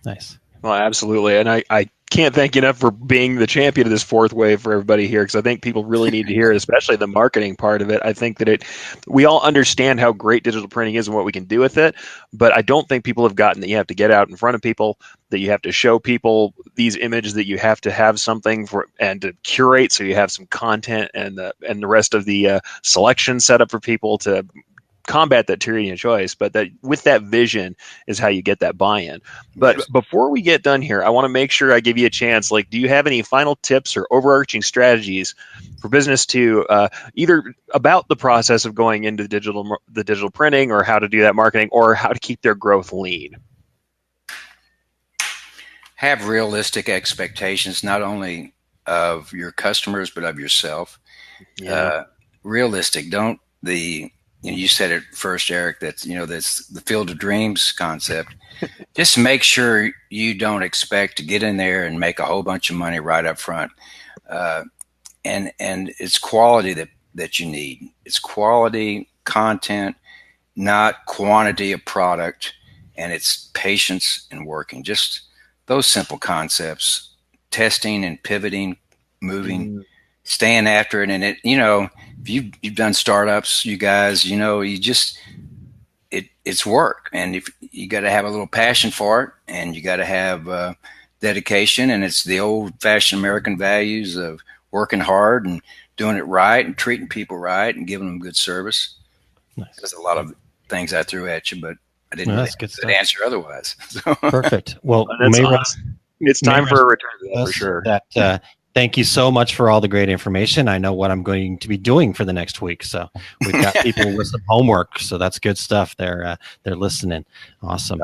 Nice. Well, absolutely. And I can't thank you enough for being the champion of this fourth wave for everybody here, because I think people really need to hear it, especially the marketing part of it. I think that we all understand how great digital printing is and what we can do with it, but I don't think people have gotten that you have to get out in front of people, that you have to show people these images, that you have to have something and to curate, so you have some content and the rest of the selection set up for people to combat that tyranny of choice, but that with that vision is how you get that buy-in. But before we get done here, I want to make sure I give you a chance. Like, do you have any final tips or overarching strategies for business to either about the process of going into the digital printing, or how to do that marketing, or how to keep their growth lean? Have realistic expectations, not only of your customers, but of yourself. Realistic. You said it first, Eric, that's the field of dreams concept. Just make sure you don't expect to get in there and make a whole bunch of money right up front. And it's quality that you need. It's quality content, not quantity of product, and it's patience and working. Just those simple concepts, testing and pivoting, moving, staying after it. And if you've done startups, you guys, it's work, and if you got to have a little passion for it, and you got to have dedication, and it's the old-fashioned American values of working hard and doing it right and treating people right and giving them good service. Nice. There's a lot of things I threw at you, but I didn't really have an answer otherwise. So. Perfect. Well, it's time for a return to that for sure. Thank you so much for all the great information. I know what I'm going to be doing for the next week. So we've got people with some homework. So that's good stuff. They're listening. Awesome.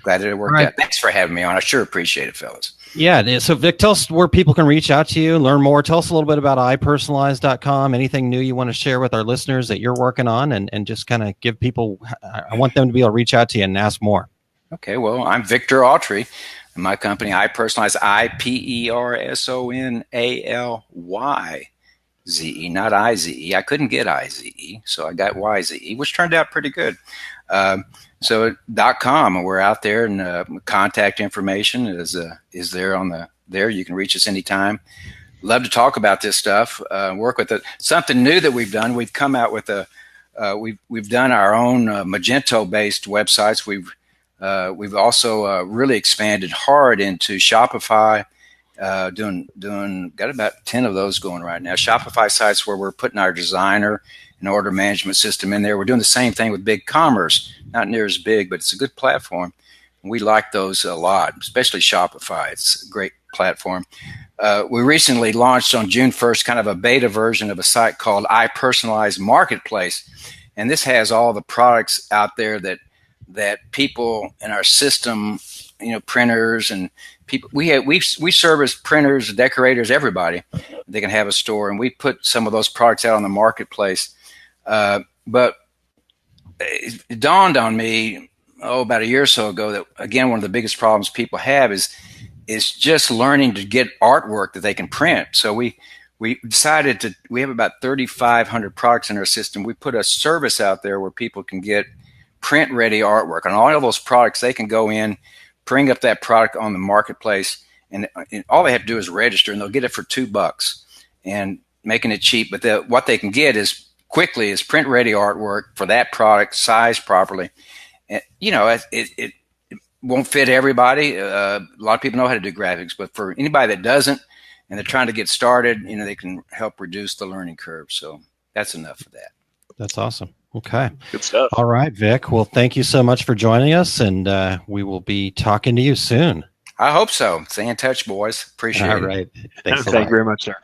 Glad that it worked out. Thanks for having me on. I sure appreciate it, fellas. Yeah. So Vic, tell us where people can reach out to you, learn more. Tell us a little bit about iPersonalize.com. Anything new you want to share with our listeners that you're working on, and just kind of give people, I want them to be able to reach out to you and ask more. Okay. Well, I'm Victor Autry. My company, iPersonalize, iPersonalYze, not IZE. I couldn't get IZE, so I got YZE, which turned out pretty good. So .com, we're out there, and contact information is there there. You can reach us anytime. Love to talk about this stuff. Work with it. Something new that we've done. We've come out with we've done our own Magento-based websites. We've also really expanded hard into Shopify, got about 10 of those going right now. Shopify sites where we're putting our designer and order management system in there. We're doing the same thing with BigCommerce, not near as big, but it's a good platform. We like those a lot, especially Shopify. It's a great platform. We recently launched on June 1st kind of a beta version of a site called iPersonalize Marketplace. And this has all the products out there that people in our system, printers and people, we service printers, decorators, everybody. They can have a store, and we put some of those products out on the marketplace. But it dawned on me, about a year or so ago, that again, one of the biggest problems people have is just learning to get artwork that they can print. So we decided we have about 3,500 products in our system. We put a service out there where people can get print-ready artwork. On all of those products, they can go in, bring up that product on the marketplace, and all they have to do is register, and they'll get it for $2, and making it cheap. But what they can get is quickly is print ready artwork for that product, sized properly. And, it won't fit everybody. A lot of people know how to do graphics, but for anybody that doesn't, and they're trying to get started, they can help reduce the learning curve. So that's enough of that. That's awesome. Okay. Good stuff. All right, Vic. Well, thank you so much for joining us, and we will be talking to you soon. I hope so. Stay in touch, boys. Appreciate it. All right. Thanks a Thank lot. you very much, sir.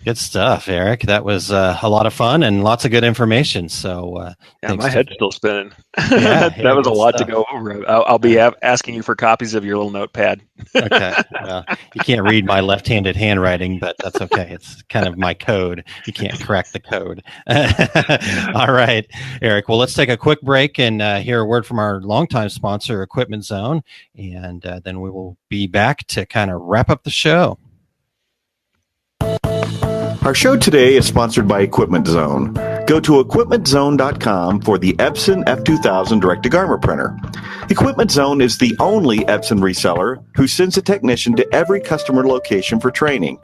Good stuff, Eric. That was a lot of fun and lots of good information. So, My head's still spinning. Yeah, that was a good lot stuff. to go over. I'll be asking you for copies of your little notepad. Okay. Well, you can't read my left-handed handwriting, but that's okay. It's kind of my code. You can't crack the code. All right, Eric. Well, let's take a quick break and hear a word from our longtime sponsor, Equipment Zone, and then we will be back to kind of wrap up the show. Our show today is sponsored by Equipment Zone. Go to equipmentzone.com for the Epson F2000 direct-to-garment printer. Equipment Zone is the only Epson reseller who sends a technician to every customer location for training.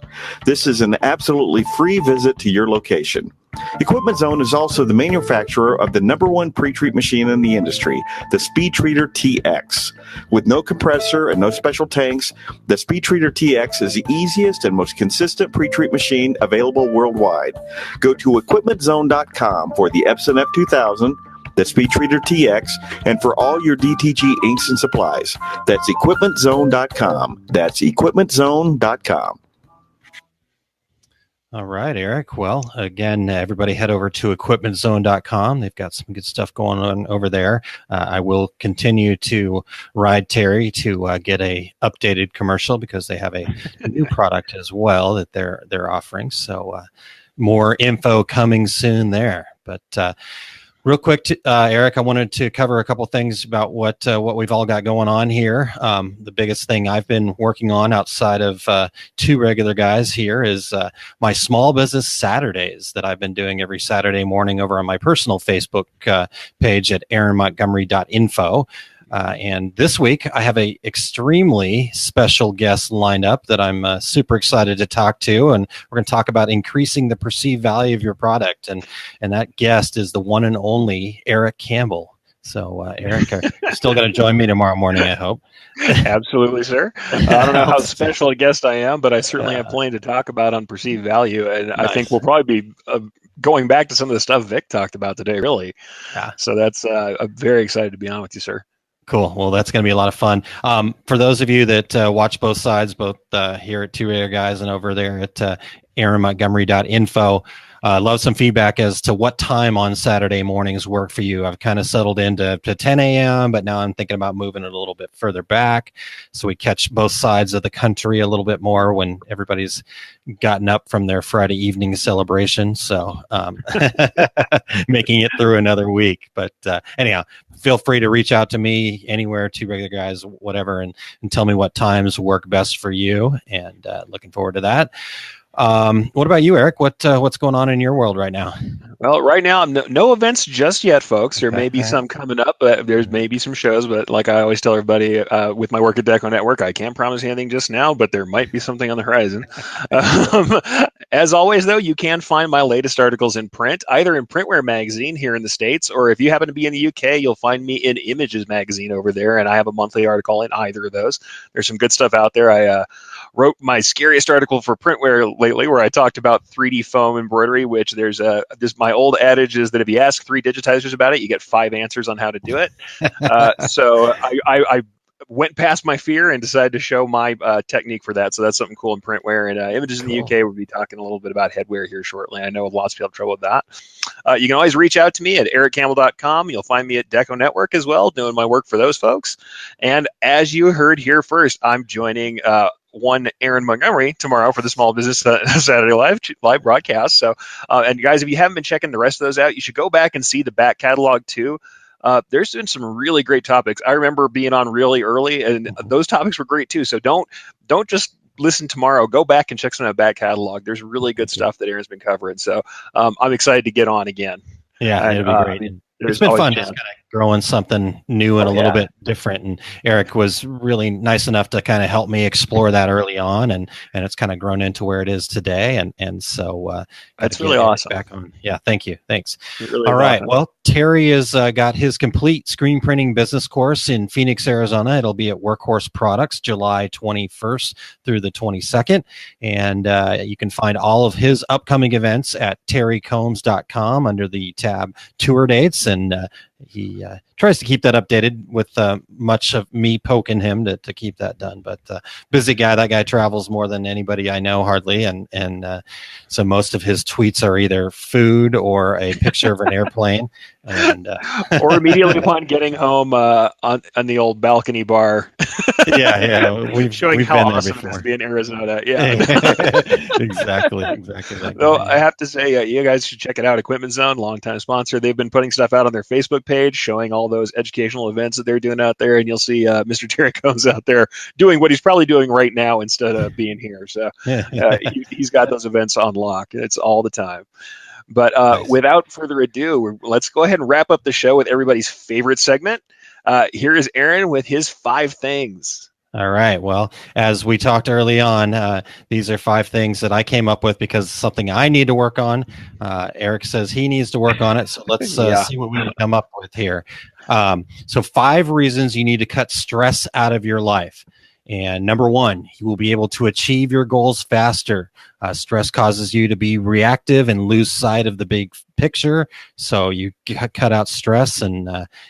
This is an absolutely free visit to your location. Equipment Zone is also the manufacturer of the #1 pre-treat machine in the industry, the Speed Treater TX. With no compressor and no special tanks, the Speed Treater TX is the easiest and most consistent pre-treat machine available worldwide. Go to equipmentzone.com for the Epson F2000, the Speed Treater TX, and for all your DTG inks and supplies. That's equipmentzone.com. That's equipmentzone.com. All right, Eric. Well, again, everybody head over to equipmentzone.com. They've got some good stuff going on over there. I will continue to ride Terry to get a updated commercial because they have a new product as well that they're offering. So more info coming soon there. But real quick, Eric, I wanted to cover a couple things about what we've all got going on here. The biggest thing I've been working on outside of two regular guys here is my small business Saturdays that I've been doing every Saturday morning over on my personal Facebook page at aaronmontgomery.info. And this week, I have a extremely special guest lined up that I'm super excited to talk to, and we're going to talk about increasing the perceived value of your product. And that guest is the one and only Eric Campbell. So, Eric, you're still going to join me tomorrow morning, I hope. Absolutely, sir. I don't know how special a guest I am, but I certainly have plenty to talk about on perceived value, and I think we'll probably be going back to some of the stuff Vic talked about today, really. Yeah. So that's I'm very excited to be on with you, sir. Cool. Well, that's going to be a lot of fun. For those of you that watch both sides, both here at Two Regular Guys and over there at aaronmontgomery.info, love some feedback as to what time on Saturday mornings work for you. I've kind of settled into 10 a.m., but now I'm thinking about moving it a little bit further back so we catch both sides of the country a little bit more when everybody's gotten up from their Friday evening celebration. So making it through another week. But anyhow, feel free to reach out to me anywhere, Two Regular Guys, whatever, and tell me what times work best for you. And looking forward to that. What about you, Eric? What's going on in your world right now? Well, right now, no events just yet, folks. There may be Okay. some coming up. There's maybe some shows, but like I always tell everybody, with my work at Deco Network, I can't promise anything just now, but there might be something on the horizon. As always, though, you can find my latest articles in print, either in Printwear magazine here in the States, or if you happen to be in the UK, you'll find me in Images magazine over there, and I have a monthly article in either of those. There's some good stuff out there. I wrote my scariest article for Printwear lately, where I talked about 3D foam embroidery, which there's my old adage is that if you ask 3 digitizers about it, you get 5 answers on how to do it. So I went past my fear and decided to show my technique for that. So that's something cool in Printwear. And Images in the UK, we'll be talking a little bit about headwear here shortly. I know lots of people have trouble with that. You can always reach out to me at ericcampbell.com. You'll find me at Deco Network as well, doing my work for those folks. And as you heard here first, I'm joining one Aaron Montgomery tomorrow for the Small Business Saturday live broadcast. So, and guys, if you haven't been checking the rest of those out, you should go back and see the back catalog too. There's been some really great topics. I remember being on really early, and those topics were great too. So don't just listen tomorrow. Go back and check some of that back catalog. There's really good stuff that Aaron's been covering. So I'm excited to get on again. Yeah, it'll be great. It's been fun just kind of growing something new and a little bit different. And Eric was really nice enough to kind of help me explore that early on, and it's kind of grown into where it is today. And so that's really awesome. Back on. Yeah, thank you. Thanks. Really all right. Well, Terry has got his complete screen printing business course in Phoenix, Arizona. It'll be at Workhorse Products, July 21st through the 22nd. And you can find all of his upcoming events at terrycombs.com under the tab Tour Dates. And he tries to keep that updated with much of me poking him to keep that done. But busy guy. That guy travels more than anybody I know, hardly. And so most of his tweets are either food or a picture of an airplane. And or immediately upon getting home on the old balcony bar. yeah. We've how been awesome there before. it is to be in Arizona. Yeah. exactly. So I have to say, you guys should check it out. Equipment Zone, longtime sponsor. They've been putting stuff out on their Facebook page, showing all those educational events that they're doing out there, and you'll see Mr. Terry Combs out there doing what he's probably doing right now instead of being here. So he's got those events on lock. It's all the time. But nice. Without further ado, let's go ahead and wrap up the show with everybody's favorite segment. Here is Aaron with his 5 things. All right. Well, as we talked early on, these are 5 things that I came up with because it's something I need to work on. Eric says he needs to work on it. So let's see what we can come up with here. So 5 reasons you need to cut stress out of your life. And number 1, you will be able to achieve your goals faster. Stress causes you to be reactive and lose sight of the big picture. So you cut out stress and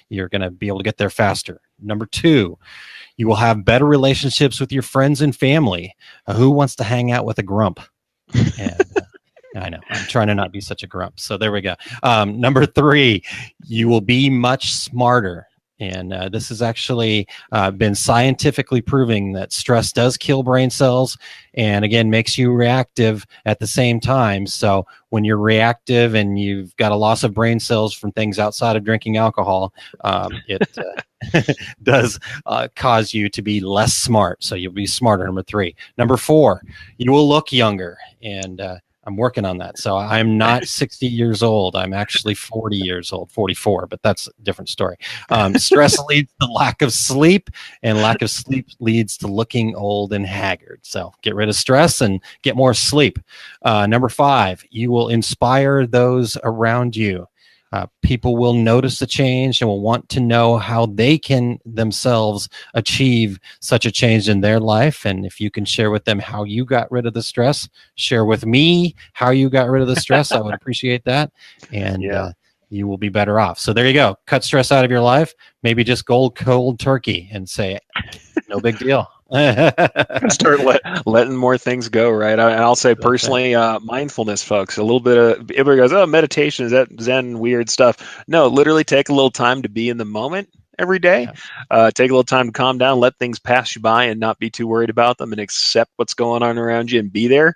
you're going to be able to get there faster. Number 2, you will have better relationships with your friends and family. Who wants to hang out with a grump? And, I know. I'm trying to not be such a grump. So there we go. Number 3, you will be much smarter. And this has actually been scientifically proving that stress does kill brain cells and, again, makes you reactive at the same time. So when you're reactive and you've got a loss of brain cells from things outside of drinking alcohol, it does cause you to be less smart. So you'll be smarter, number 3. Number 4, you will look younger. And I'm working on that. So I'm not 60 years old. I'm actually 40 years old, 44, but that's a different story. Stress leads to lack of sleep, and lack of sleep leads to looking old and haggard. So get rid of stress and get more sleep. Number 5, you will inspire those around you. People will notice the change and will want to know how they can themselves achieve such a change in their life. And if you can share with them how you got rid of the stress, share with me how you got rid of the stress. I would appreciate that. And you will be better off. So there you go. Cut stress out of your life. Maybe just go cold turkey and say, no big deal. Start letting more things go, right? I'll say personally, mindfulness, folks. A little bit of everybody goes, "Oh, meditation, is that Zen weird stuff?" No, literally take a little time to be in the moment every day. Take a little time to calm down, let things pass you by, and not be too worried about them, and accept what's going on around you and be there.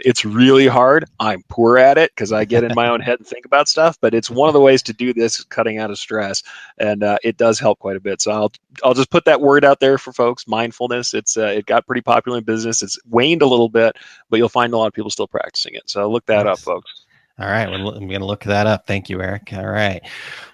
It's really hard. I'm poor at it because I get in my own head and think about stuff. But it's one of the ways to do this, cutting out of stress, and it does help quite a bit. So I'll just put that word out there for folks. Mindfulness. It got pretty popular in business. It's waned a little bit, but you'll find a lot of people still practicing it. So look that up, folks. All right. Well, I'm going to look that up. Thank you, Eric. All right.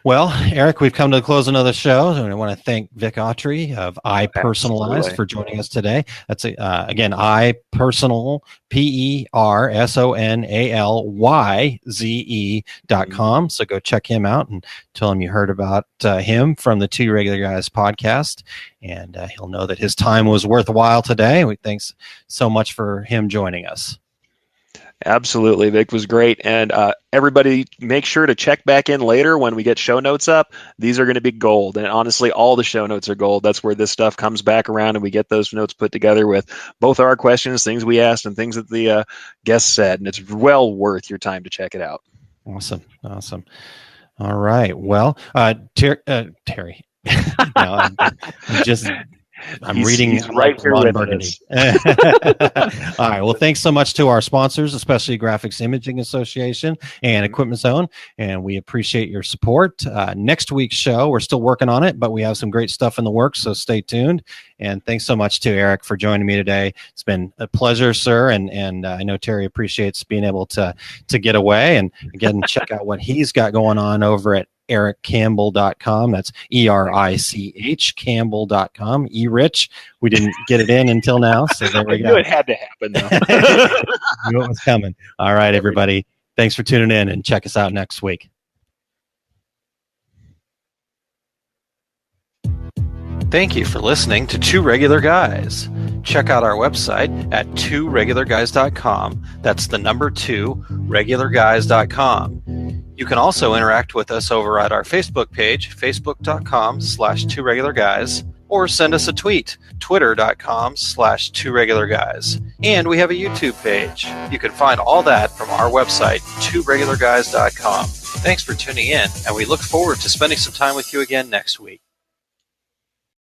Well, Eric, we've come to the close of another show. And I want to thank Vic Autry of iPersonalize for joining us today. That's again, iPersonal, PersonalYze.com. So go check him out and tell him you heard about him from the Two Regular Guys podcast. And he'll know that his time was worthwhile today. Thanks so much for him joining us. Absolutely. Vic was great. And everybody make sure to check back in later when we get show notes up. These are going to be gold. And honestly, all the show notes are gold. That's where this stuff comes back around and we get those notes put together with both our questions, things we asked, and things that the guests said. And it's well worth your time to check it out. Awesome. All right. Well, Terry. No, I'm reading he's right here Ron with Burgundy. us. All right. Well, thanks so much to our sponsors, especially Graphics Imaging Association and Equipment Zone, and we appreciate your support. Next week's show, we're still working on it, but we have some great stuff in the works, so stay tuned. And thanks so much to Eric for joining me today. It's been a pleasure, sir, and I know Terry appreciates being able to get away. And again, check out what he's got going on over at erichcampbell.com. That's ERICH Campbell.com. E-Rich. We didn't get it in until now, so there we I go. knew it had to happen, though. Knew it was coming. All right, everybody. Thanks for tuning in, and check us out next week. Thank you for listening to Two Regular Guys. Check out our website at tworegularguys.com. That's the number 2, regularguys.com. You can also interact with us over at our Facebook page, facebook.com/tworegularguys, or send us a tweet, twitter.com/tworegularguys. And we have a YouTube page. You can find all that from our website, tworegularguys.com. Thanks for tuning in, and we look forward to spending some time with you again next week.